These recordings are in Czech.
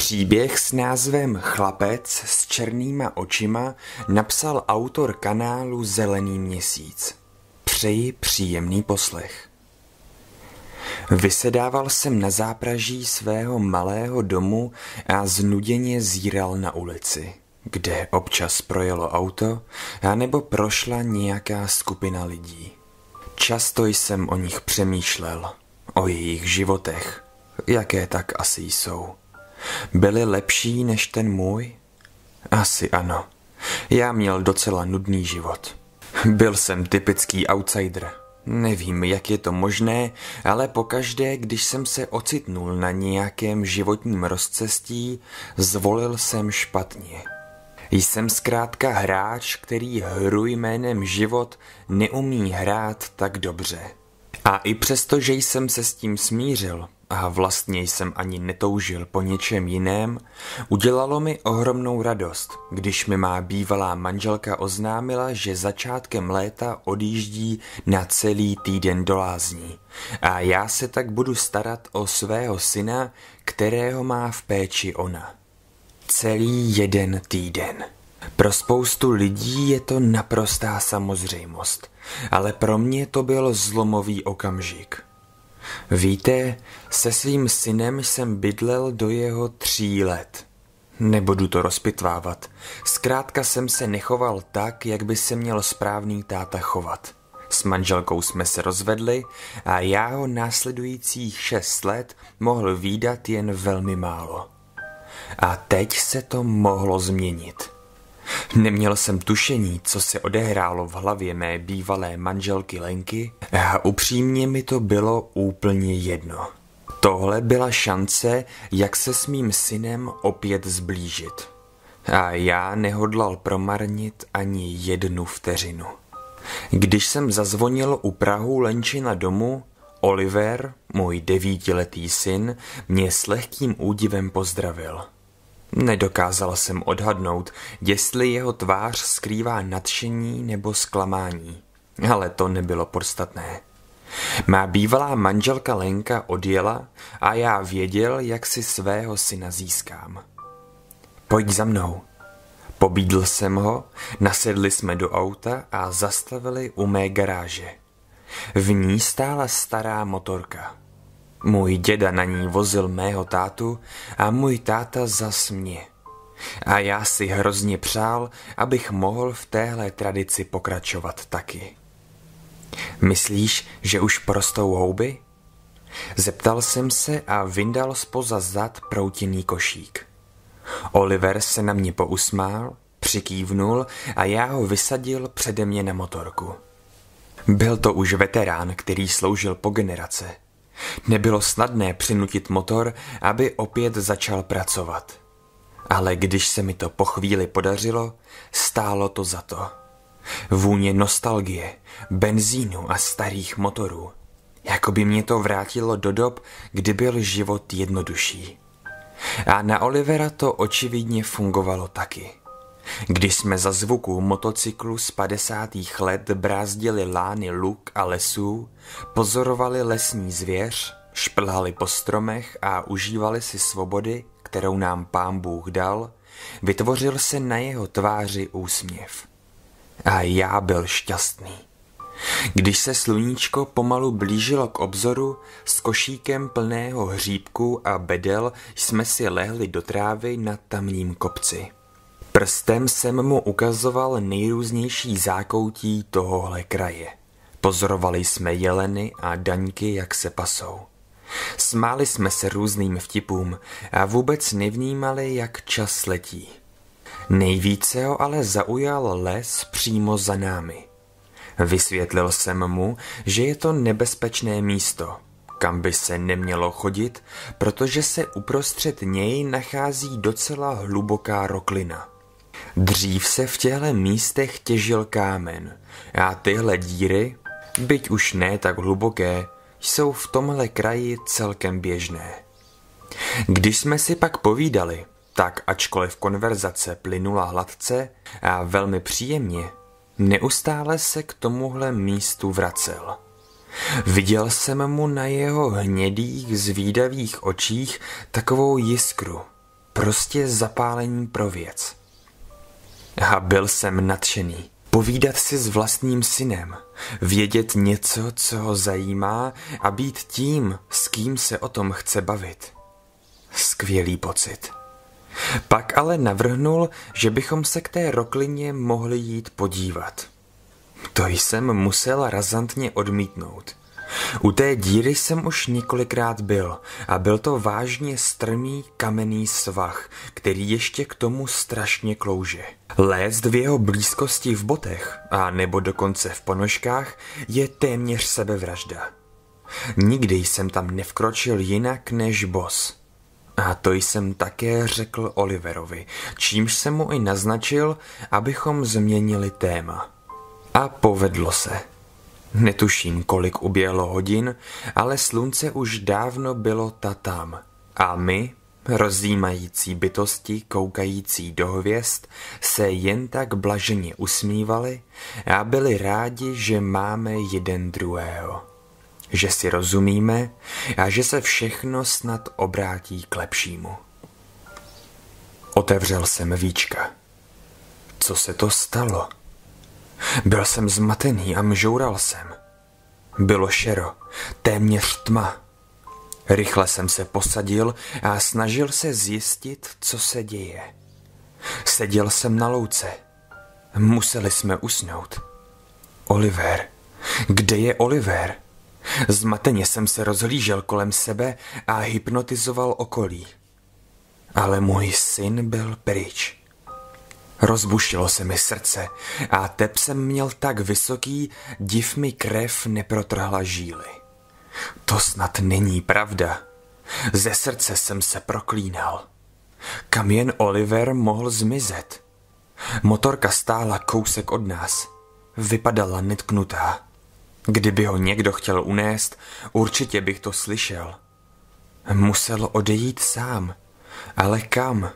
Příběh s názvem Chlapec s černýma očima napsal autor kanálu Zelený měsíc. Přeji příjemný poslech. Vysedával jsem na zápraží svého malého domu a znuděně zíral na ulici, kde občas projelo auto anebo prošla nějaká skupina lidí. Často jsem o nich přemýšlel, o jejich životech, jaké tak asi jsou. Byli lepší než ten můj? Asi ano. Já měl docela nudný život. Byl jsem typický outsider. Nevím, jak je to možné, ale pokaždé, když jsem se ocitnul na nějakém životním rozcestí, zvolil jsem špatně. Jsem zkrátka hráč, který hru jménem život neumí hrát tak dobře. A i přesto, že jsem se s tím smířil, a vlastně jsem ani netoužil po něčem jiném, udělalo mi ohromnou radost, když mi má bývalá manželka oznámila, že začátkem léta odjíždí na celý týden do lázní a já se tak budu starat o svého syna, kterého má v péči ona. Celý jeden týden. Pro spoustu lidí je to naprostá samozřejmost, ale pro mě to byl zlomový okamžik. Víte, se svým synem jsem bydlel do jeho 3 let. Nebudu to rozpitvávat. Zkrátka jsem se nechoval tak, jak by se měl správný táta chovat. S manželkou jsme se rozvedli a já ho následujících 6 let mohl vídat jen velmi málo. A teď se to mohlo změnit. Neměl jsem tušení, co se odehrálo v hlavě mé bývalé manželky Lenky a upřímně mi to bylo úplně jedno. Tohle byla šance, jak se s mým synem opět zblížit. A já nehodlal promarnit ani 1 vteřinu. Když jsem zazvonil u prahu Lenčina domu, Oliver, můj 9letý syn, mě s lehkým údivem pozdravil. Nedokázal jsem odhadnout, jestli jeho tvář skrývá nadšení nebo zklamání, ale to nebylo podstatné. Má bývalá manželka Lenka odjela a já věděl, jak si svého syna získám. Pojď za mnou. Pobídl jsem ho, nasedli jsme do auta a zastavili u mé garáže. V ní stála stará motorka. Můj děda na ní vozil mého tátu a můj táta zas mě. A já si hrozně přál, abych mohl v téhle tradici pokračovat taky. Myslíš, že už porostou houby? Zeptal jsem se a vyndal zpoza zad proutinný košík. Oliver se na mě pousmál, přikývnul a já ho vysadil přede mě na motorku. Byl to už veterán, který sloužil po generace. Nebylo snadné přinutit motor, aby opět začal pracovat. Ale když se mi to po chvíli podařilo, stálo to za to. Vůně nostalgie, benzínu a starých motorů. Jako by mě to vrátilo do dob, kdy byl život jednodušší. A na Olivera to očividně fungovalo taky. Když jsme za zvuku motocyklu z 50. let brázdili lány luk a lesů, pozorovali lesní zvěř, šplhali po stromech a užívali si svobody, kterou nám Pán Bůh dal, vytvořil se na jeho tváři úsměv. A já byl šťastný. Když se sluníčko pomalu blížilo k obzoru, s košíkem plného hříbků a bedel jsme si lehli do trávy na tamním kopci. Prstem jsem mu ukazoval nejrůznější zákoutí tohohle kraje. Pozorovali jsme jeleny a daňky, jak se pasou. Smáli jsme se různým vtipům a vůbec nevnímali, jak čas letí. Nejvíce ho ale zaujal les přímo za námi. Vysvětlil jsem mu, že je to nebezpečné místo, kam by se nemělo chodit, protože se uprostřed něj nachází docela hluboká roklina. Dřív se v těchto místech těžil kámen a tyhle díry, byť už ne tak hluboké, jsou v tomhle kraji celkem běžné. Když jsme si pak povídali, tak ačkoliv konverzace plynula hladce a velmi příjemně, neustále se k tomuhle místu vracel. Viděl jsem mu na jeho hnědých, zvídavých očích takovou jiskru, prostě zapálení pro věc. A byl jsem nadšený. Povídat si s vlastním synem, vědět něco, co ho zajímá a být tím, s kým se o tom chce bavit. Skvělý pocit. Pak ale navrhnul, že bychom se k té roklině mohli jít podívat. To jsem musel razantně odmítnout. U té díry jsem už několikrát byl a byl to vážně strmý kamenný svah, který ještě k tomu strašně klouže. Lézt v jeho blízkosti v botech a nebo dokonce v ponožkách je téměř sebevražda. Nikdy jsem tam nevkročil jinak než bos. A to jsem také řekl Oliverovi, čímž jsem mu i naznačil, abychom změnili téma. A povedlo se. Netuším, kolik uběhlo hodin, ale slunce už dávno bylo tam. A my, rozjímající bytosti koukající do hvězd, se jen tak blaženě usmívali a byli rádi, že máme jeden druhého. Že si rozumíme a že se všechno snad obrátí k lepšímu. Otevřel jsem víčka. Co se to stalo? Byl jsem zmatený a mžoural jsem. Bylo šero, téměř tma. Rychle jsem se posadil a snažil se zjistit, co se děje. Seděl jsem na louce. Museli jsme usnout. Oliver. Kde je Oliver? Zmateně jsem se rozhlížel kolem sebe a hypnotizoval okolí. Ale můj syn byl pryč. Rozbušilo se mi srdce a tep jsem měl tak vysoký, div mi krev neprotrhla žíly. To snad není pravda. Ze srdce jsem se proklínal. Kam jen Oliver mohl zmizet? Motorka stála kousek od nás. Vypadala netknutá. Kdyby ho někdo chtěl unést, určitě bych to slyšel. Musel odejít sám. Ale kam?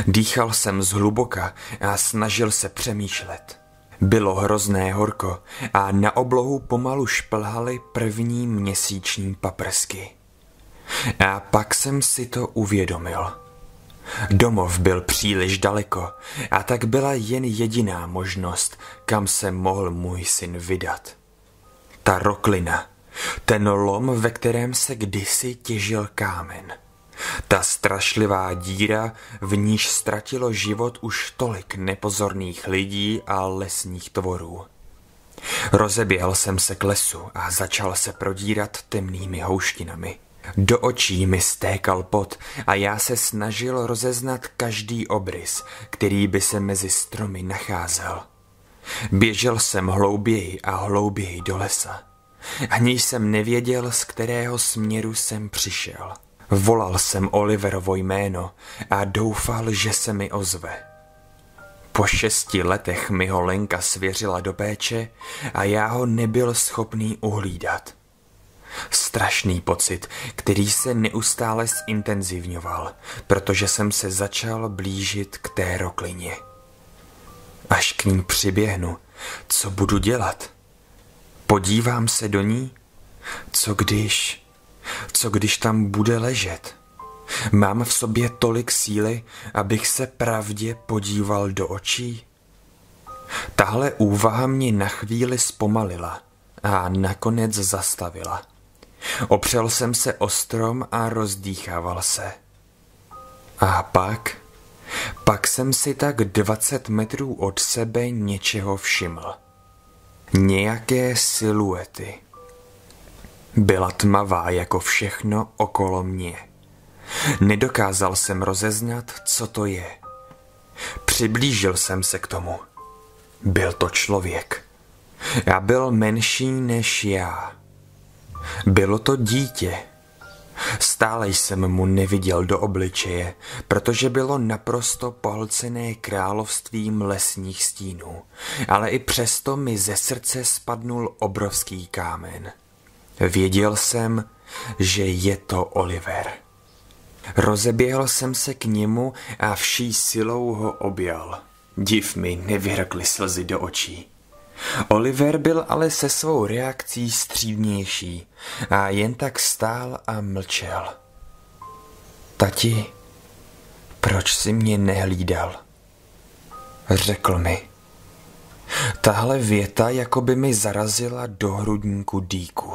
Dýchal jsem zhluboka a snažil se přemýšlet. Bylo hrozné horko a na oblohu pomalu šplhaly první měsíční paprsky. A pak jsem si to uvědomil. Domov byl příliš daleko a tak byla jen jediná možnost, kam se mohl můj syn vydat. Ta roklina, ten lom, ve kterém se kdysi těžil kámen. Ta strašlivá díra, v níž ztratilo život už tolik nepozorných lidí a lesních tvorů. Rozeběhl jsem se k lesu a začal se prodírat temnými houštinami. Do očí mi stékal pot a já se snažil rozeznat každý obrys, který by se mezi stromy nacházel. Běžel jsem hlouběji a hlouběji do lesa. Ani jsem nevěděl, z kterého směru jsem přišel. Volal jsem Oliverovo jméno a doufal, že se mi ozve. Po 6 letech mi ho Lenka svěřila do péče a já ho nebyl schopný uhlídat. Strašný pocit, který se neustále zintenzivňoval, protože jsem se začal blížit k té roklině. Až k ní přiběhnu, co budu dělat? Podívám se do ní? Co když tam bude ležet? Mám v sobě tolik síly, abych se pravdě podíval do očí? Tahle úvaha mě na chvíli zpomalila a nakonec zastavila. Opřel jsem se o strom a rozdýchával se. A pak jsem si tak 20 metrů od sebe něčeho všiml. Nějaké siluety. Byla tmavá jako všechno okolo mě. Nedokázal jsem rozeznat, co to je. Přiblížil jsem se k tomu. Byl to člověk. A byl menší než já. Bylo to dítě. Stále jsem mu neviděl do obličeje, protože bylo naprosto pohlcené královstvím lesních stínů, ale i přesto mi ze srdce spadnul obrovský kámen. Věděl jsem, že je to Oliver. Rozeběhl jsem se k němu a vší silou ho objal. Div mi nevyhrkly slzy do očí. Oliver byl ale se svou reakcí střídnější a jen tak stál a mlčel. Tati, proč jsi mě nehlídal? Řekl mi. Tahle věta jako by mi zarazila do hrudníku dýku.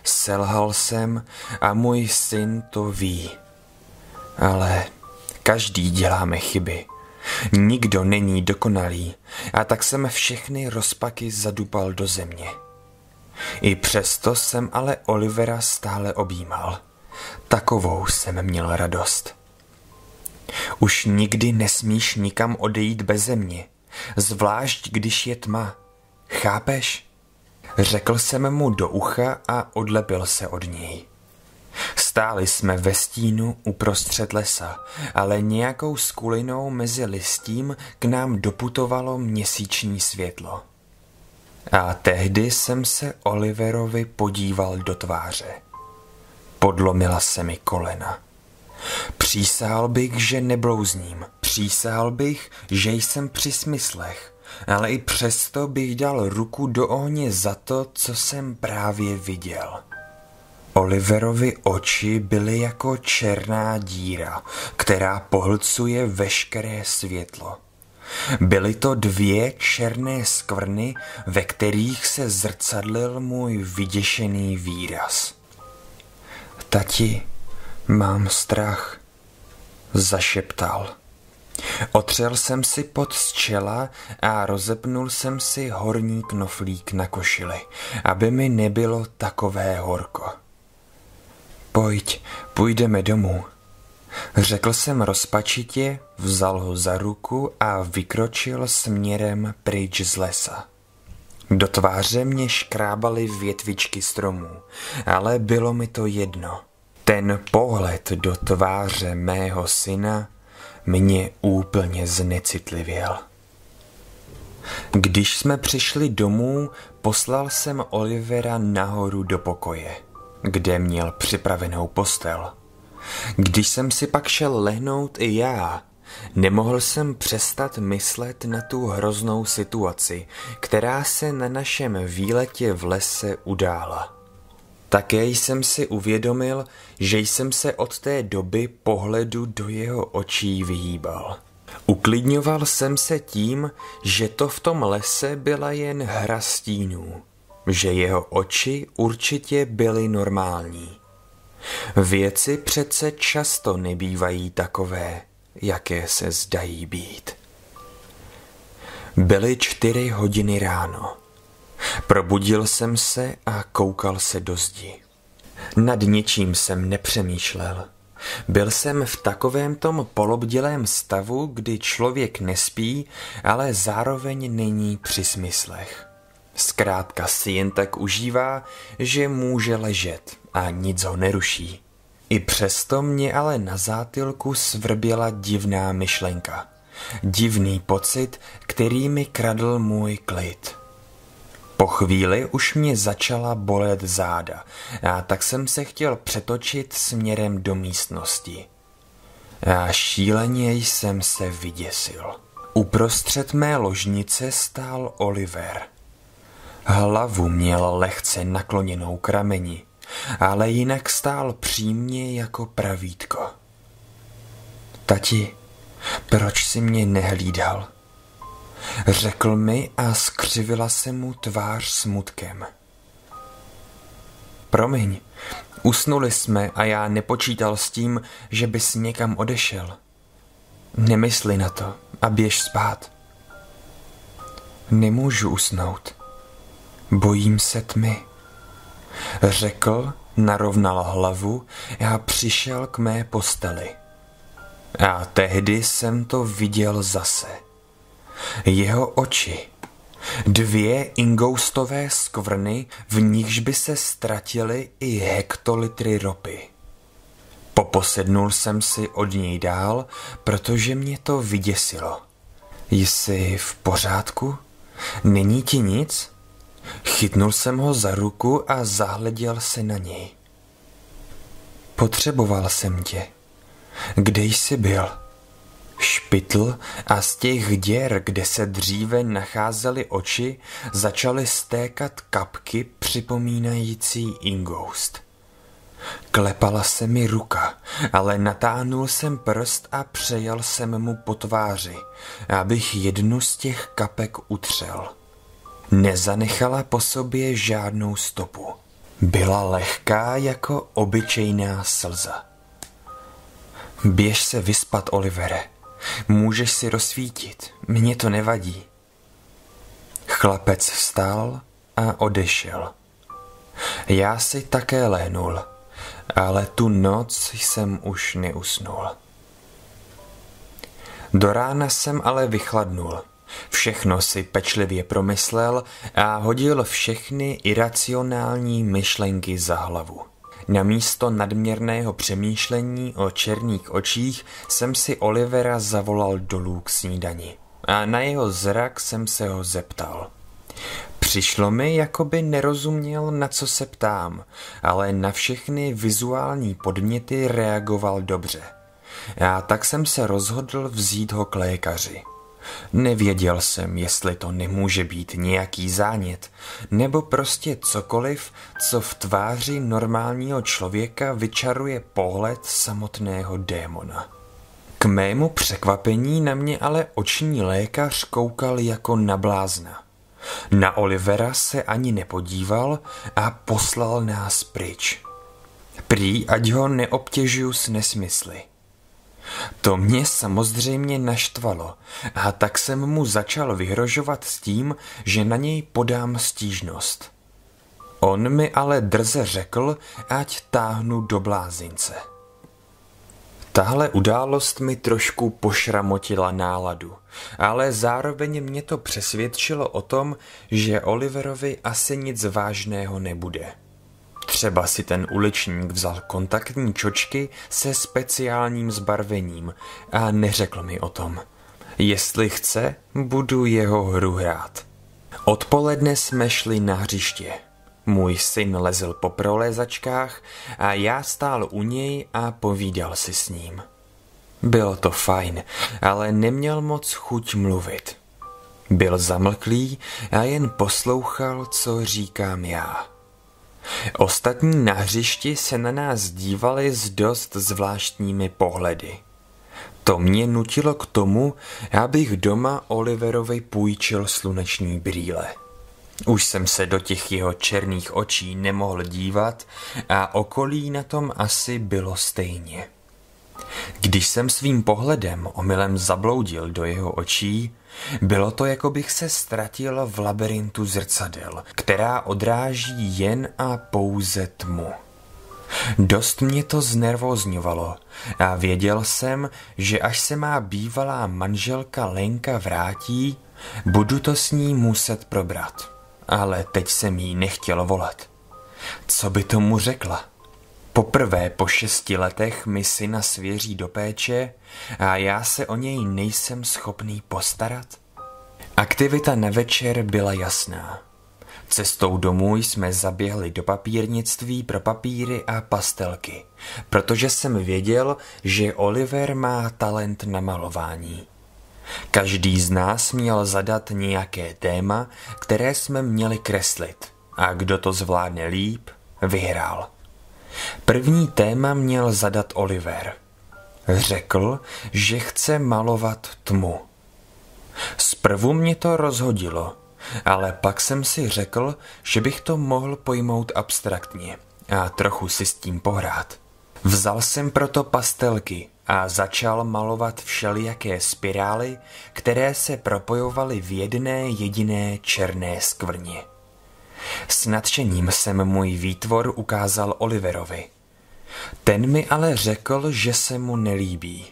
Selhal jsem a můj syn to ví. Ale každý děláme chyby. Nikdo není dokonalý a tak jsem všechny rozpaky zadupal do země. I přesto jsem ale Olivera stále objímal. Takovou jsem měl radost. Už nikdy nesmíš nikam odejít beze mě, zvlášť když je tma. Chápeš? Řekl jsem mu do ucha a odlepil se od něj. Stáli jsme ve stínu uprostřed lesa, ale nějakou skulinou mezi listím k nám doputovalo měsíční světlo. A tehdy jsem se Oliverovi podíval do tváře. Podlomila se mi kolena. Přísahal bych, že neblouzním. Přísahal bych, že jsem při smyslech, ale i přesto bych dal ruku do ohně za to, co jsem právě viděl. Oliverovi oči byly jako černá díra, která pohlcuje veškeré světlo. Byly to dvě černé skvrny, ve kterých se zrcadlil můj vyděšený výraz. Tati, mám strach, zašeptal. Otřel jsem si pot z čela a rozepnul jsem si horní knoflík na košili, aby mi nebylo takové horko. Půjdeme domů, řekl jsem rozpačitě, vzal ho za ruku a vykročil směrem pryč z lesa. Do tváře mě škrábaly větvičky stromů, ale bylo mi to jedno. Ten pohled do tváře mého syna mě úplně znecitlivěl. Když jsme přišli domů, poslal jsem Olivera nahoru do pokoje, kde měl připravenou postel. Když jsem si pak šel lehnout i já, nemohl jsem přestat myslet na tu hroznou situaci, která se na našem výletě v lese udála. Také jsem si uvědomil, že jsem se od té doby pohledu do jeho očí vyhýbal. Uklidňoval jsem se tím, že to v tom lese byla jen hra stínů, že jeho oči určitě byly normální. Věci přece často nebývají takové, jaké se zdají být. Byly 4 hodiny ráno. Probudil jsem se a koukal se do zdi. Nad ničím jsem nepřemýšlel. Byl jsem v takovém tom polobdělém stavu, kdy člověk nespí, ale zároveň není při smyslech. Zkrátka si jen tak užívá, že může ležet a nic ho neruší. I přesto mě ale na zátylku svrběla divná myšlenka. Divný pocit, který mi kradl můj klid. Po chvíli už mě začala bolet záda a tak jsem se chtěl přetočit směrem do místnosti. A šíleně jsem se vyděsil. Uprostřed mé ložnice stál Oliver. Hlavu měl lehce nakloněnou k rameni, ale jinak stál přímně jako pravítko. Tati, proč jsi mě nehlídal? Řekl mi a skřivila se mu tvář smutkem. Promiň, usnuli jsme a já nepočítal s tím, že bys někam odešel. Nemysli na to a běž spát. Nemůžu usnout. Bojím se tmy. Řekl, narovnal hlavu a přišel k mé posteli. A tehdy jsem to viděl zase. Jeho oči. 2 ingoustové skvrny, v nichž by se ztratily i hektolitry ropy. Poposednul jsem si od něj dál, protože mě to vyděsilo. Jsi v pořádku? Není ti nic? Chytnul jsem ho za ruku a zahleděl se na něj. Potřeboval jsem tě. Kde jsi byl? Špitl a z těch děr, kde se dříve nacházely oči, začaly stékat kapky připomínající ingoust. Klepala se mi ruka, ale natáhnul jsem prst a přejel jsem mu po tváři, abych jednu z těch kapek utřel. Nezanechala po sobě žádnou stopu. Byla lehká jako obyčejná slza. Běž se vyspat, Olivere. Můžeš si rozsvítit, mně to nevadí. Chlapec vstal a odešel. Já si také lehnul, ale tu noc jsem už neusnul. Do rána jsem ale vychladnul. Všechno si pečlivě promyslel a hodil všechny iracionální myšlenky za hlavu. Namísto nadměrného přemýšlení o černých očích jsem si Olivera zavolal dolů k snídani a na jeho zrak jsem se ho zeptal. Přišlo mi, jako by nerozuměl, na co se ptám, ale na všechny vizuální podněty reagoval dobře. A tak jsem se rozhodl vzít ho k lékaři. Nevěděl jsem, jestli to nemůže být nějaký zánět, nebo prostě cokoliv, co v tváři normálního člověka vyčaruje pohled samotného démona. K mému překvapení na mě ale oční lékař koukal jako na blázna. Na Olivera se ani nepodíval a poslal nás pryč. Prý, ať ho neobtěžuju s nesmysly. To mě samozřejmě naštvalo a tak jsem mu začal vyhrožovat s tím, že na něj podám stížnost. On mi ale drze řekl, ať táhnu do blázince. Tahle událost mi trošku pošramotila náladu, ale zároveň mě to přesvědčilo o tom, že Oliverovi asi nic vážného nebude. Třeba si ten uličník vzal kontaktní čočky se speciálním zbarvením a neřekl mi o tom. Jestli chce, budu jeho hru hrát. Odpoledne jsme šli na hřiště. Můj syn lezl po prolézačkách a já stál u něj a povídal si s ním. Bylo to fajn, ale neměl moc chuť mluvit. Byl zamlklý a jen poslouchal, co říkám já. Ostatní na hřišti se na nás dívali s dost zvláštními pohledy. To mě nutilo k tomu, abych doma Oliverovi půjčil sluneční brýle. Už jsem se do těch jeho černých očí nemohl dívat a okolí na tom asi bylo stejně. Když jsem svým pohledem omylem zabloudil do jeho očí, bylo to, jako bych se ztratil v labirintu zrcadel, která odráží jen a pouze tmu. Dost mě to znervózňovalo a věděl jsem, že až se má bývalá manželka Lenka vrátí, budu to s ní muset probrat. Ale teď jsem jí nechtěl volat. Co by tomu řekla? Poprvé po 6 letech mi syna svěří do péče a já se o něj nejsem schopný postarat? Aktivita na večer byla jasná. Cestou domů jsme zaběhli do papírnictví pro papíry a pastelky, protože jsem věděl, že Oliver má talent na malování. Každý z nás měl zadat nějaké téma, které jsme měli kreslit, a kdo to zvládne líp, vyhrál. První téma měl zadat Oliver. Řekl, že chce malovat tmu. Zprvu mě to rozhodilo, ale pak jsem si řekl, že bych to mohl pojmout abstraktně a trochu si s tím pohrát. Vzal jsem proto pastelky a začal malovat všelijaké spirály, které se propojovaly v jedné jediné černé skvrně. S nadšením jsem můj výtvor ukázal Oliverovi. Ten mi ale řekl, že se mu nelíbí.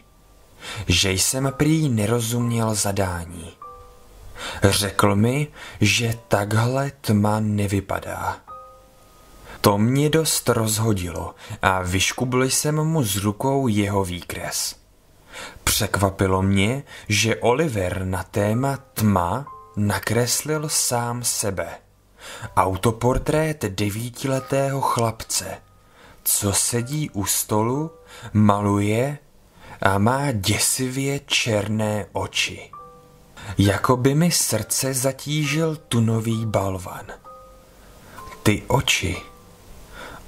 Že jsem prý nerozuměl zadání. Řekl mi, že takhle tma nevypadá. To mě dost rozhodilo a vyškubl jsem mu z rukou jeho výkres. Překvapilo mě, že Oliver na téma tma nakreslil sám sebe. Autoportrét 9letého chlapce, co sedí u stolu, maluje a má děsivě černé oči. Jako by mi srdce zatížil tunový balvan. Ty oči.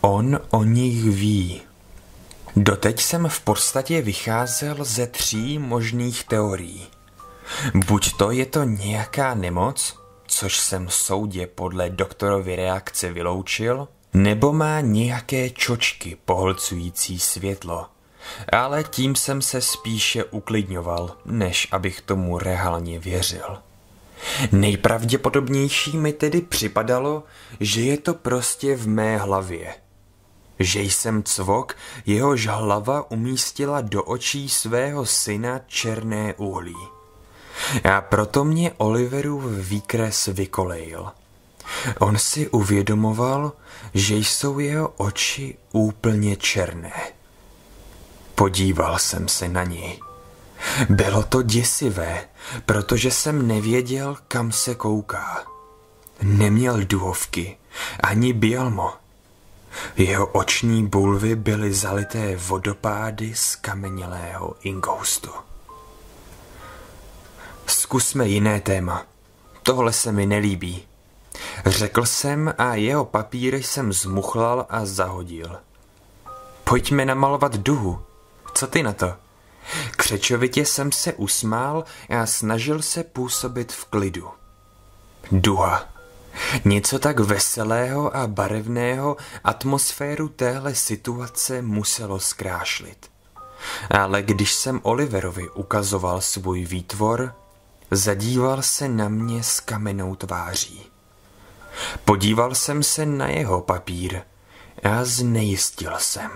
On o nich ví. Doteď jsem v podstatě vycházel ze 3 možných teorií. Buď to je to nějaká nemoc, což jsem v soudě podle doktorovy reakce vyloučil, nebo má nějaké čočky pohlcující světlo. Ale tím jsem se spíše uklidňoval, než abych tomu reálně věřil. Nejpravděpodobnější mi tedy připadalo, že je to prostě v mé hlavě. Že jsem cvok, jehož hlava umístila do očí svého syna černé uhlí. A proto mě Oliverův výkres vykolejil. On si uvědomoval, že jsou jeho oči úplně černé. Podíval jsem se na něj. Bylo to děsivé, protože jsem nevěděl, kam se kouká. Neměl duhovky, ani bielmo. Jeho oční bulvy byly zalité vodopády skamenělého inkoustu. Zkusme jiné téma. Tohle se mi nelíbí. Řekl jsem a jeho papíry jsem zmuchlal a zahodil. Pojďme namalovat duhu. Co ty na to? Křečovitě jsem se usmál a snažil se působit v klidu. Duha. Něco tak veselého a barevného atmosféru téhle situace muselo zkrášlit. Ale když jsem Oliverovi ukazoval svůj výtvor, zadíval se na mě s kamennou tváří. Podíval jsem se na jeho papír a znejistil jsem.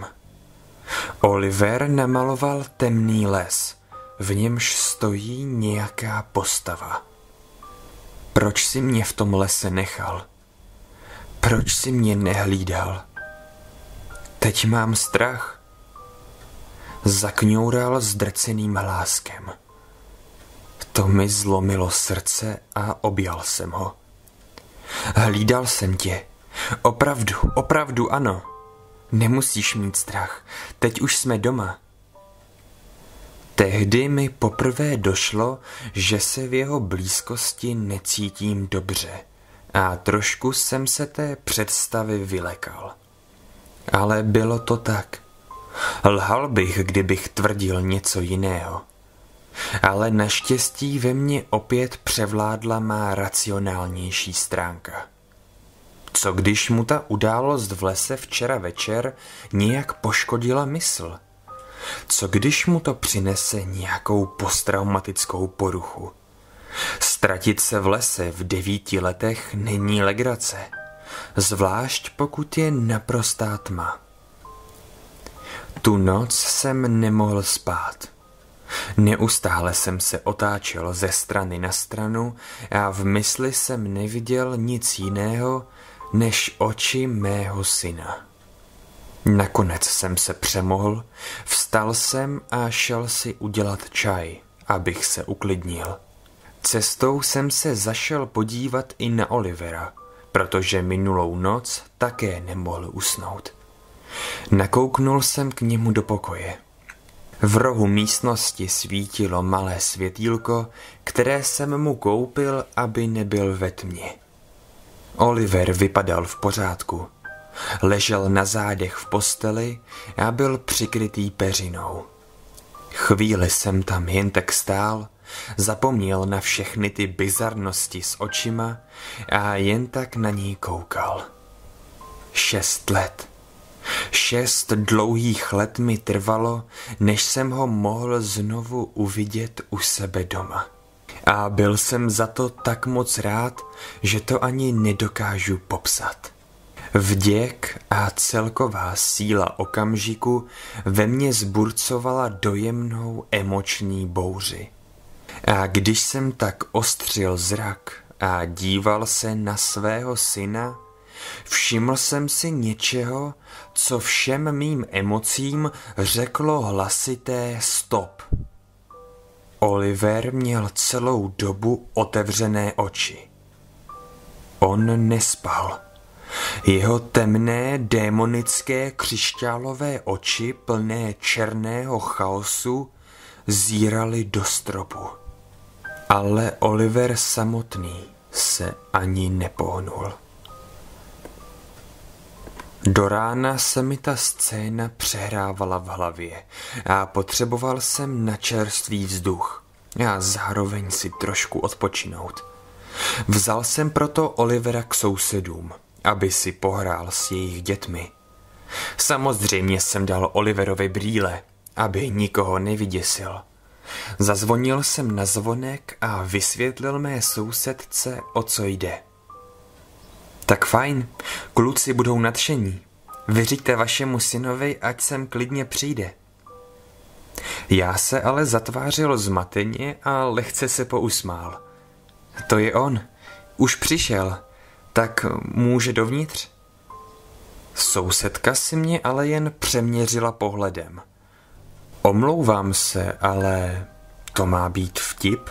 Oliver namaloval temný les, v němž stojí nějaká postava. Proč si mě v tom lese nechal? Proč si mě nehlídal? Teď mám strach. Zakňoural zdrceným hláskem. To mi zlomilo srdce a objal jsem ho. Hlídal jsem tě. Opravdu ano. Nemusíš mít strach. Teď už jsme doma. Tehdy mi poprvé došlo, že se v jeho blízkosti necítím dobře a trošku jsem se té představy vylekal. Ale bylo to tak. Lhal bych, kdybych tvrdil něco jiného. Ale naštěstí ve mně opět převládla má racionálnější stránka. Co když mu ta událost v lese včera večer nějak poškodila mysl? Co když mu to přinese nějakou posttraumatickou poruchu? Ztratit se v lese v 9 letech není legrace, zvlášť pokud je naprostá tma. Tu noc jsem nemohl spát. Neustále jsem se otáčel ze strany na stranu a v mysli jsem neviděl nic jiného než oči mého syna. Nakonec jsem se přemohl, vstal jsem a šel si udělat čaj, abych se uklidnil. Cestou jsem se zašel podívat i na Olivera, protože minulou noc také nemohl usnout. Nakouknul jsem k němu do pokoje. V rohu místnosti svítilo malé světýlko, které jsem mu koupil, aby nebyl ve tmě. Oliver vypadal v pořádku. Ležel na zádech v posteli a byl přikrytý peřinou. Chvíli jsem tam jen tak stál, zapomněl na všechny ty bizarnosti s očima a jen tak na něj koukal. 6 let. 6 dlouhých let mi trvalo, než jsem ho mohl znovu uvidět u sebe doma. A byl jsem za to tak moc rád, že to ani nedokážu popsat. Vděk a celková síla okamžiku ve mně zburcovala dojemnou emoční bouři. A když jsem tak ostřil zrak a díval se na svého syna, všiml jsem si něčeho, co všem mým emocím řeklo hlasité stop. Oliver měl celou dobu otevřené oči. On nespal. Jeho temné, démonické, křišťálové oči plné černého chaosu zíraly do stropu. Ale Oliver samotný se ani nepohnul. Do rána se mi ta scéna přehrávala v hlavě a potřeboval jsem na čerstvý vzduch a zároveň si trošku odpočinout. Vzal jsem proto Olivera k sousedům, aby si pohrál s jejich dětmi. Samozřejmě jsem dal Oliverovi brýle, aby nikoho nevyděsil. Zazvonil jsem na zvonek a vysvětlil mé sousedce, o co jde. Tak fajn, kluci budou nadšení. Vyřiďte vašemu synovi, ať sem klidně přijde. Já se ale zatvářil zmateně a lehce se pousmál. To je on, už přišel, tak může dovnitř? Sousedka si mě ale jen přeměřila pohledem. Omlouvám se, ale to má být vtip?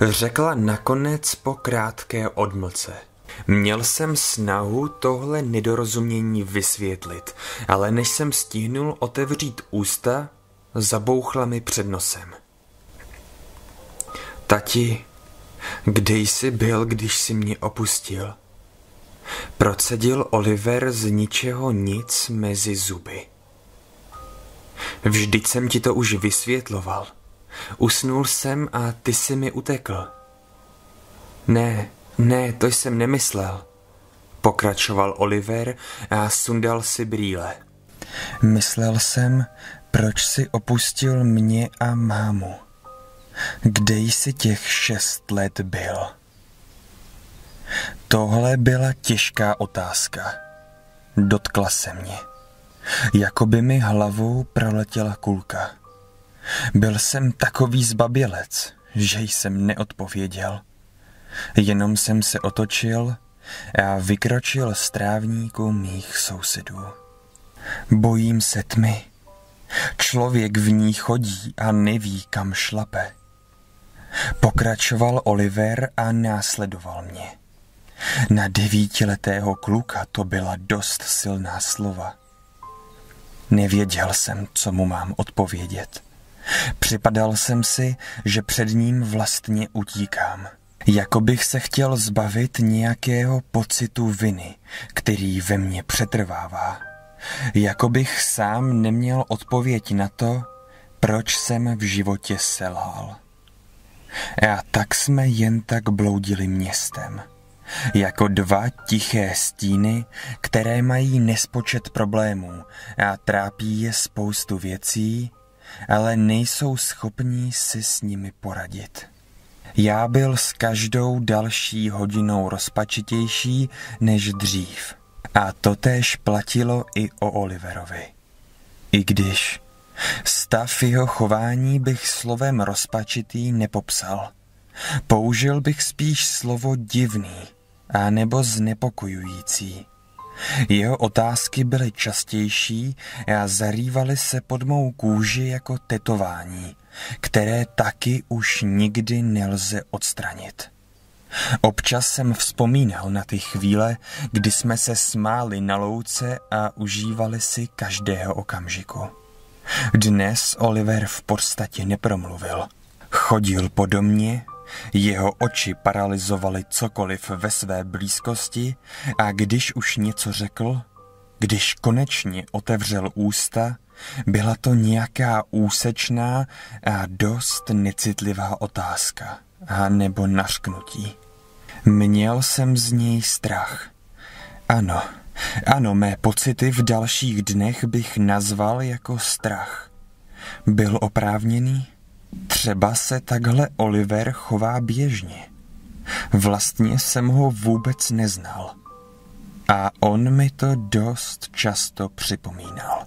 Řekla nakonec po krátké odmlce. Měl jsem snahu tohle nedorozumění vysvětlit, ale než jsem stihnul otevřít ústa, zabouchla mi před nosem. Tati, kde jsi byl, když jsi mě opustil? Procedil Oliver z ničeho nic mezi zuby. Vždyť jsem ti to už vysvětloval. Usnul jsem a ty jsi mi utekl. Ne, to jsem nemyslel, pokračoval Oliver a sundal si brýle. Myslel jsem, proč jsi opustil mě a mámu. Kde jsi těch 6 let byl? Tohle byla těžká otázka. Dotkla se mě. Jako by mi hlavou proletěla kulka. Byl jsem takový zbabělec, že jsem neodpověděl. Jenom jsem se otočil a vykročil z trávníku mých sousedů. Bojím se tmy. Člověk v ní chodí a neví, kam šlape. Pokračoval Oliver a následoval mě. Na 9letého kluka to byla dost silná slova. Nevěděl jsem, co mu mám odpovědět. Připadal jsem si, že před ním vlastně utíkám. Jako bych se chtěl zbavit nějakého pocitu viny, který ve mně přetrvává. Jako bych sám neměl odpověď na to, proč jsem v životě selhal. A tak jsme jen tak bloudili městem. Jako 2 tiché stíny, které mají nespočet problémů a trápí je spoustu věcí, ale nejsou schopní si s nimi poradit. Já byl s každou další hodinou rozpačitější než dřív. A totéž platilo i o Oliverovi. I když stav jeho chování bych slovem rozpačitý nepopsal. Použil bych spíš slovo divný a nebo znepokojující. Jeho otázky byly častější a zarývaly se pod mou kůži jako tetování, které taky už nikdy nelze odstranit. Občas jsem vzpomínal na ty chvíle, kdy jsme se smáli na louce a užívali si každého okamžiku. Dnes Oliver v podstatě nepromluvil. Chodil po domě, jeho oči paralyzovaly cokoliv ve své blízkosti a když už něco řekl, když konečně otevřel ústa, byla to nějaká úsečná a dost necitlivá otázka a nebo nařknutí. Měl jsem z něj strach. Ano, mé pocity v dalších dnech bych nazval jako strach. Byl oprávněný? Třeba se takhle Oliver chová běžně. Vlastně jsem ho vůbec neznal. A on mi to dost často připomínal.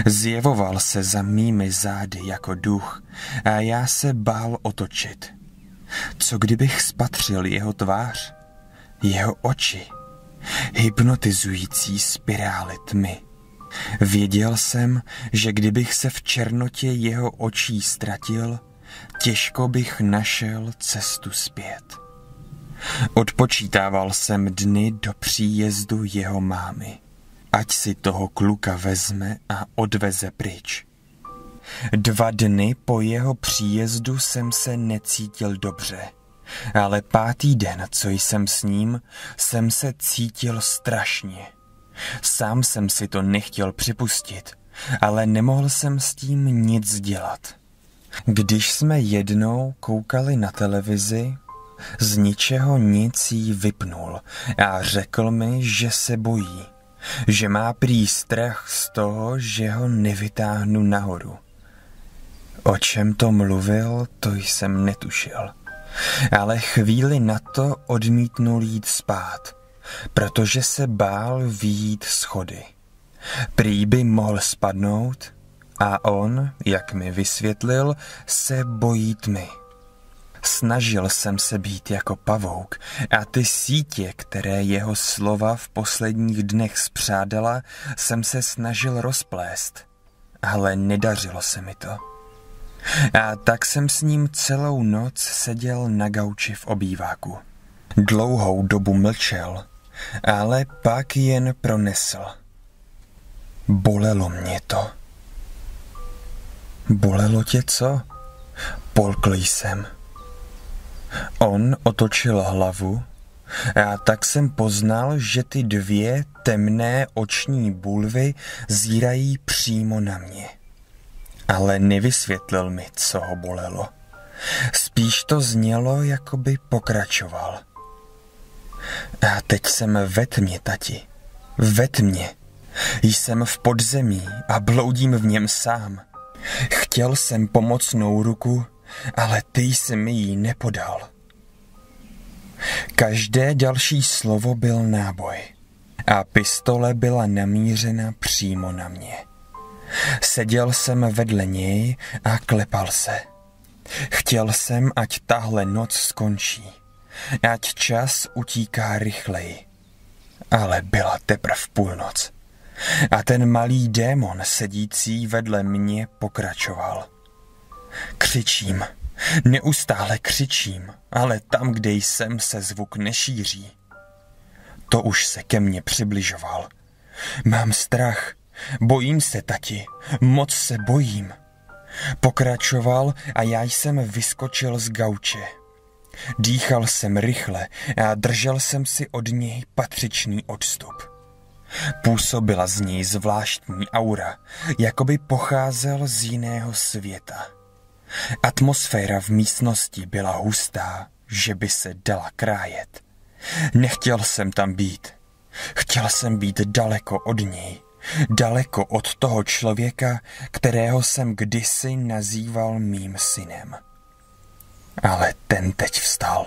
Zjevoval se za mými zády jako duch a já se bál otočit. Co kdybych spatřil jeho tvář, jeho oči, hypnotizující spirály tmy. Věděl jsem, že kdybych se v černotě jeho očí ztratil, těžko bych našel cestu zpět. Odpočítával jsem dny do příjezdu jeho mámy. Ať si toho kluka vezme a odveze pryč. 2 dny po jeho příjezdu jsem se necítil dobře, ale 5. den, co jsem s ním, jsem se cítil strašně. Sám jsem si to nechtěl připustit, ale nemohl jsem s tím nic dělat. Když jsme jednou koukali na televizi, z ničeho nic jí vypnul a řekl mi, že se bojí, že má prý strach z toho, že ho nevytáhnu nahoru. O čem to mluvil, to jsem netušil, ale chvíli na to odmítnul jít spát, protože se bál vyjít schody. Prý by mohl spadnout a on, jak mi vysvětlil, se bojí tmy. Snažil jsem se být jako pavouk a ty sítě, které jeho slova v posledních dnech spřádala, jsem se snažil rozplést, ale nedařilo se mi to. A tak jsem s ním celou noc seděl na gauči v obýváku. Dlouhou dobu mlčel, ale pak jen pronesl. Bolelo mě to. Bolelo tě co? Polkl jsem. On otočil hlavu a tak jsem poznal, že ty dvě temné oční bulvy zírají přímo na mě. Ale nevysvětlil mi, co ho bolelo. Spíš to znělo, jako by pokračoval. A teď jsem ve tmě, tati. Ve tmě. Jsem v podzemí a bloudím v něm sám. Chtěl jsem pomocnou ruku, ale ty jsi mi ji nepodal. Každé další slovo byl náboj a pistole byla namířena přímo na mě. Seděl jsem vedle něj a klepal se. Chtěl jsem, ať tahle noc skončí, ať čas utíká rychleji. Ale byla teprv půlnoc a ten malý démon sedící vedle mě pokračoval. Křičím, neustále křičím, ale tam, kde jsem, se zvuk nešíří. To už se ke mně přibližoval. Mám strach, bojím se, tati, moc se bojím. Pokračoval a já jsem vyskočil z gauče. Dýchal jsem rychle a držel jsem si od něj patřičný odstup. Působila z něj zvláštní aura, jako by pocházel z jiného světa. Atmosféra v místnosti byla hustá, že by se dala krájet. Nechtěl jsem tam být. Chtěl jsem být daleko od něj. Daleko od toho člověka, kterého jsem kdysi nazýval mým synem. Ale ten teď vstal.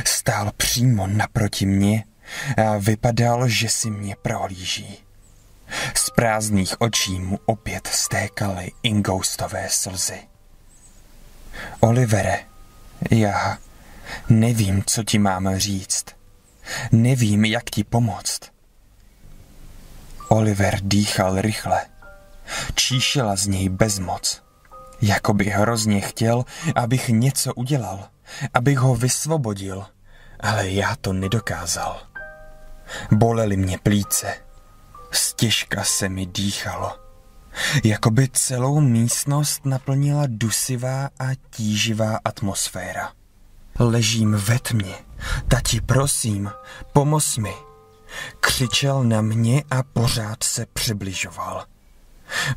Stál přímo naproti mně a vypadal, že si mě prohlíží. Z prázdných očí mu opět stékaly ingoustové slzy. Olivere, já nevím, co ti mám říct. Nevím, jak ti pomoct. Oliver dýchal rychle. Číšila z něj bezmoc. Jako by hrozně chtěl, abych něco udělal, abych ho vysvobodil, ale já to nedokázal. Bolely mě plíce. Stěžka se mi dýchalo. Jakoby celou místnost naplnila dusivá a tíživá atmosféra. Ležím ve tmě. Tati, prosím, pomoz mi. Křičel na mě a pořád se přibližoval.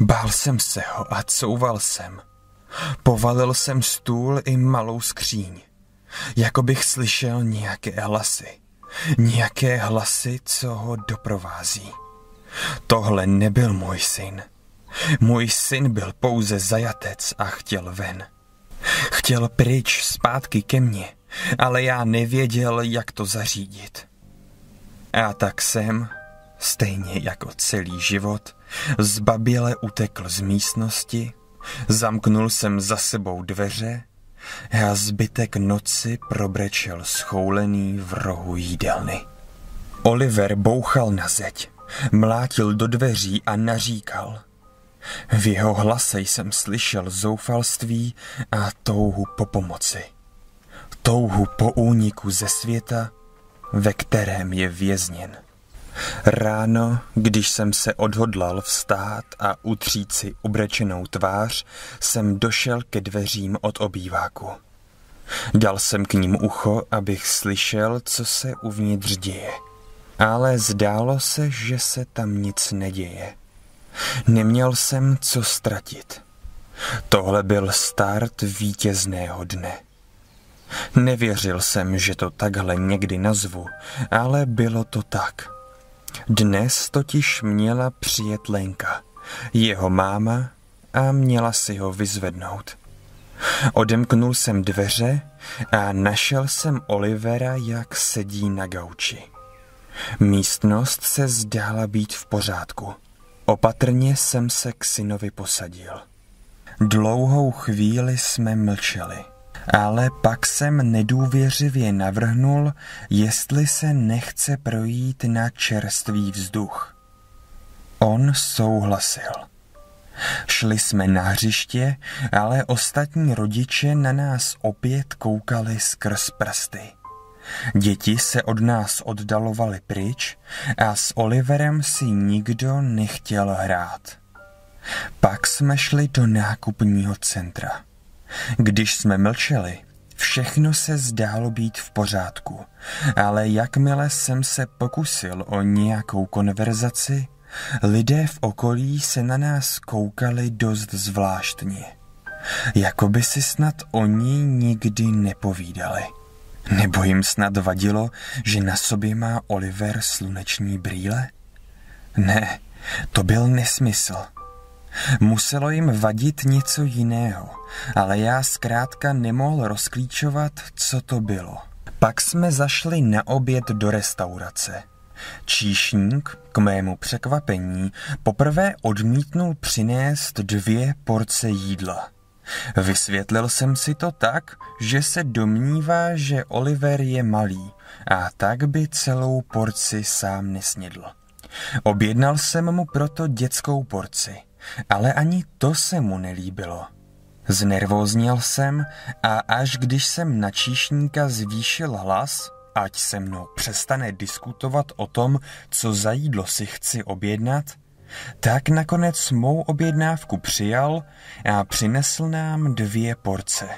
Bál jsem se ho a couval jsem. Povalil jsem stůl i malou skříň. Jako bych slyšel nějaké hlasy. Nějaké hlasy, co ho doprovází. Tohle nebyl můj syn. Můj syn byl pouze zajatec a chtěl ven. Chtěl pryč, zpátky ke mně, ale já nevěděl, jak to zařídit. A tak jsem, stejně jako celý život, zbaběle utekl z místnosti, zamknul jsem za sebou dveře a zbytek noci probrečel schoulený v rohu jídelny. Oliver bouchal na zeď, mlátil do dveří a naříkal. V jeho hlase jsem slyšel zoufalství a touhu po pomoci. Touhu po úniku ze světa, ve kterém je vězněn. Ráno, když jsem se odhodlal vstát a utřít si ubrečenou tvář, jsem došel ke dveřím od obýváku. Dal jsem k ním ucho, abych slyšel, co se uvnitř děje. ale zdálo se, že se tam nic neděje. Neměl jsem co ztratit. Tohle byl start vítězného dne. Nevěřil jsem, že to takhle někdy nazvu, ale bylo to tak. Dnes totiž měla přijet Lenka, jeho máma, a měla si ho vyzvednout. Odemknul jsem dveře a našel jsem Olivera, jak sedí na gauči. Místnost se zdála být v pořádku. Opatrně jsem se k synovi posadil. Dlouhou chvíli jsme mlčeli, ale pak jsem nedůvěřivě navrhnul, jestli se nechce projít na čerstvý vzduch. On souhlasil. Šli jsme na hřiště, ale ostatní rodiče na nás opět koukali skrz prsty. Děti se od nás oddalovaly pryč a s Oliverem si nikdo nechtěl hrát. Pak jsme šli do nákupního centra. Když jsme mlčeli, všechno se zdálo být v pořádku, ale jakmile jsem se pokusil o nějakou konverzaci, lidé v okolí se na nás koukali dost zvláštně. Jako by si snad oni nikdy nepovídali. Nebo jim snad vadilo, že na sobě má Oliver sluneční brýle? Ne, to byl nesmysl. Muselo jim vadit něco jiného, ale já zkrátka nemohl rozklíčovat, co to bylo. Pak jsme zašli na oběd do restaurace. Číšník, k mému překvapení, poprvé odmítnul přinést 2 porce jídla. Vysvětlil jsem si to tak, že se domnívá, že Oliver je malý a tak by celou porci sám nesnědl. Objednal jsem mu proto dětskou porci, ale ani to se mu nelíbilo. Znervózněl jsem a až když jsem na číšníka zvýšil hlas, ať se mnou přestane diskutovat o tom, co za jídlo si chci objednat, tak nakonec mou objednávku přijal a přinesl nám 2 porce.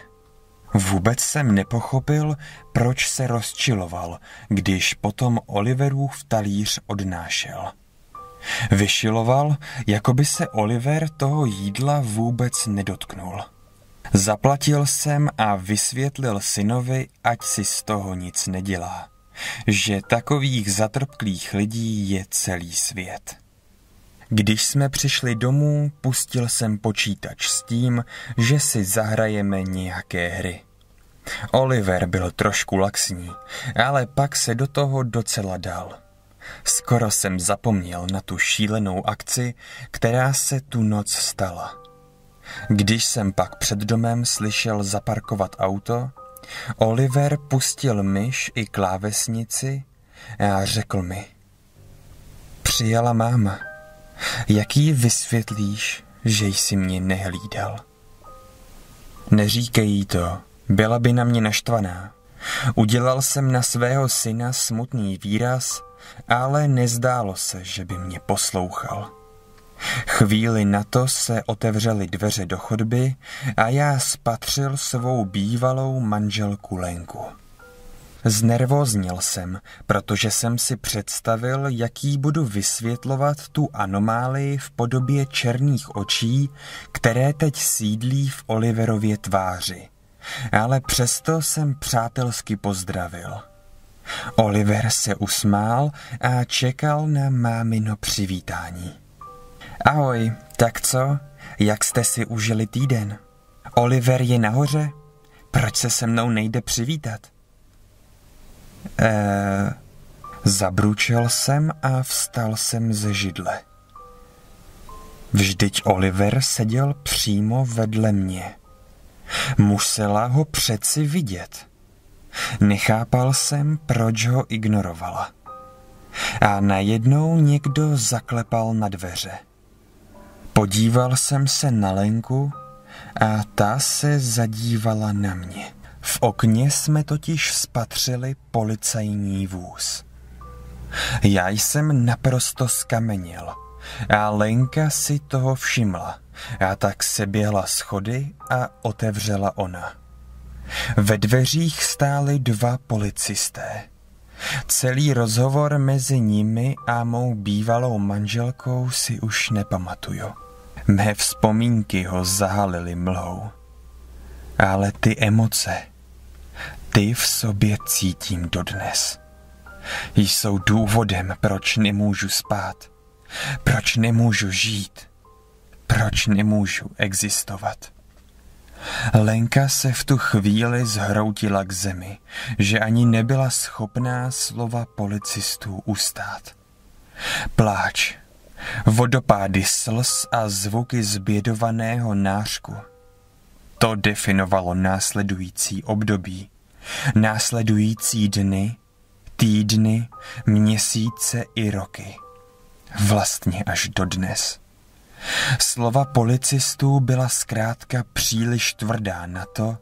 Vůbec jsem nepochopil, proč se rozčiloval, když potom Oliverův talíř odnášel. Vyšiloval, jako by se Oliver toho jídla vůbec nedotknul. Zaplatil jsem a vysvětlil synovi, ať si z toho nic nedělá, že takových zatrpklých lidí je celý svět. Když jsme přišli domů, pustil jsem počítač s tím, že si zahrajeme nějaké hry. Oliver byl trošku laxní, ale pak se do toho docela dal. Skoro jsem zapomněl na tu šílenou akci, která se tu noc stala. Když jsem pak před domem slyšel zaparkovat auto, Oliver pustil myš i klávesnici a řekl mi: Přijela máma. Jak jí vysvětlíš, že jsi mě nehlídal? Neříkej jí to, byla by na mě naštvaná. Udělal jsem na svého syna smutný výraz, ale nezdálo se, že by mě poslouchal. Chvíli na to se otevřely dveře do chodby a já spatřil svou bývalou manželku Lenku. Znervózněl jsem, protože jsem si představil, jak jí budu vysvětlovat tu anomálii v podobě černých očí, které teď sídlí v Oliverově tváři. Ale přesto jsem přátelsky pozdravil. Oliver se usmál a čekal na mámino přivítání. Ahoj, tak co? Jak jste si užili týden? Oliver je nahoře? Proč se mnou nejde přivítat? Zabručel jsem a vstal jsem ze židle. Vždyť Oliver seděl přímo vedle mě. Musela ho přeci vidět. Nechápal jsem, proč ho ignorovala. A najednou někdo zaklepal na dveře. Podíval jsem se na Lenku a ta se zadívala na mě. V okně jsme totiž spatřili policajní vůz. Já jsem naprosto skameněl a Lenka si toho všimla a tak se běhla schody a otevřela ona. Ve dveřích stáli 2 policisté. Celý rozhovor mezi nimi a mou bývalou manželkou si už nepamatuju. Mé vzpomínky ho zahalily mlhou. Ale ty emoce, ty v sobě cítím dodnes. Jsou důvodem, proč nemůžu spát, proč nemůžu žít, proč nemůžu existovat. Lenka se v tu chvíli zhroutila k zemi, že ani nebyla schopná slova policistů ustát. Pláč, vodopády slz a zvuky zbědovaného nářku. To definovalo následující období, následující dny, týdny, měsíce i roky. Vlastně až dodnes. Slova policistů byla zkrátka příliš tvrdá na to,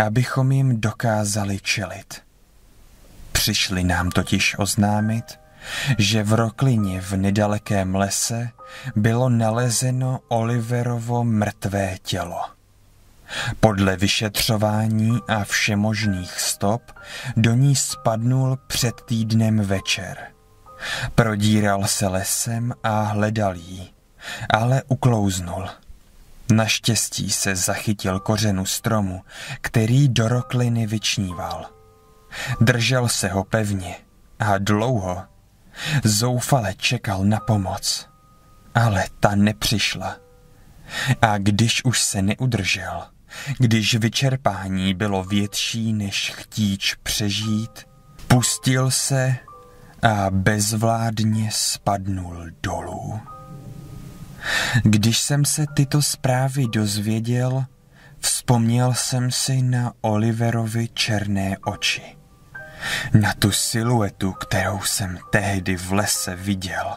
abychom jim dokázali čelit. Přišli nám totiž oznámit, že v Roklině v nedalekém lese bylo nalezeno Oliverovo mrtvé tělo. Podle vyšetřování a všemožných stop do ní spadnul před týdnem večer. Prodíral se lesem a hledal jí, ale uklouznul. Naštěstí se zachytil kořenu stromu, který do Rokliny vyčníval. Držel se ho pevně a dlouho, zoufale čekal na pomoc, ale ta nepřišla. A když už se neudržel, když vyčerpání bylo větší než chtíč přežít, pustil se a bezvládně spadnul dolů. Když jsem se tyto zprávy dozvěděl, vzpomněl jsem si na Oliverovi černé oči. Na tu siluetu, kterou jsem tehdy v lese viděl.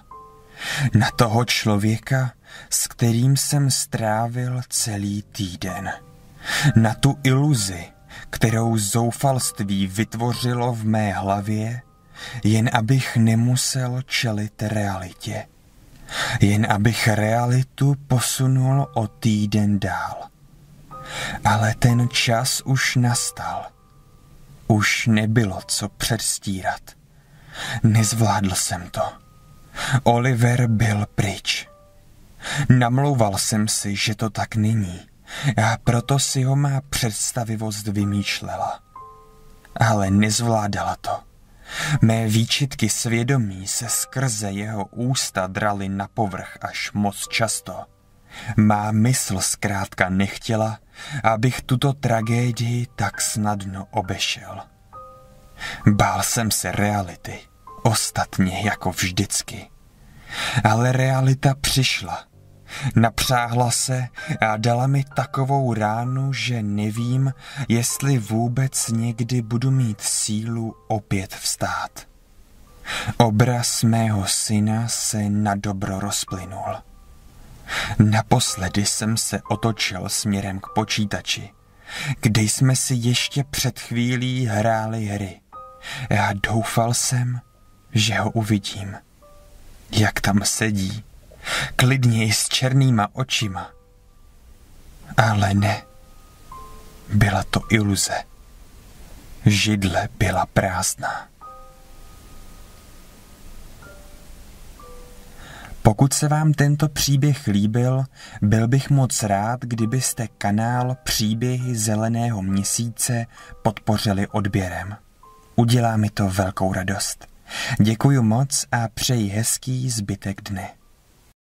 Na toho člověka, s kterým jsem strávil celý týden. Na tu iluzi, kterou zoufalství vytvořilo v mé hlavě, jen abych nemusel čelit realitě. Jen abych realitu posunul o týden dál. Ale ten čas už nastal. Už nebylo co předstírat. Nezvládl jsem to. Oliver byl pryč. Namlouval jsem si, že to tak není, a proto si ho má představivost vymýšlela. Ale nezvládala to. Mé výčitky svědomí se skrze jeho ústa draly na povrch až moc často. Má mysl zkrátka nechtěla, abych tuto tragédii tak snadno obešel. Bál jsem se reality, ostatně jako vždycky. Ale realita přišla. Napřáhla se a dala mi takovou ránu, že nevím, jestli vůbec někdy budu mít sílu opět vstát. Obraz mého syna se nadobro rozplynul. Naposledy jsem se otočil směrem k počítači, kde jsme si ještě před chvílí hráli hry. Já doufal jsem, že ho uvidím. Jak tam sedí, klidně i s černýma očima. Ale ne, byla to iluze. Židle byla prázdná. Pokud se vám tento příběh líbil, byl bych moc rád, kdybyste kanál Příběhy zeleného měsíce podpořili odběrem. Udělá mi to velkou radost. Děkuju moc a přeji hezký zbytek dne.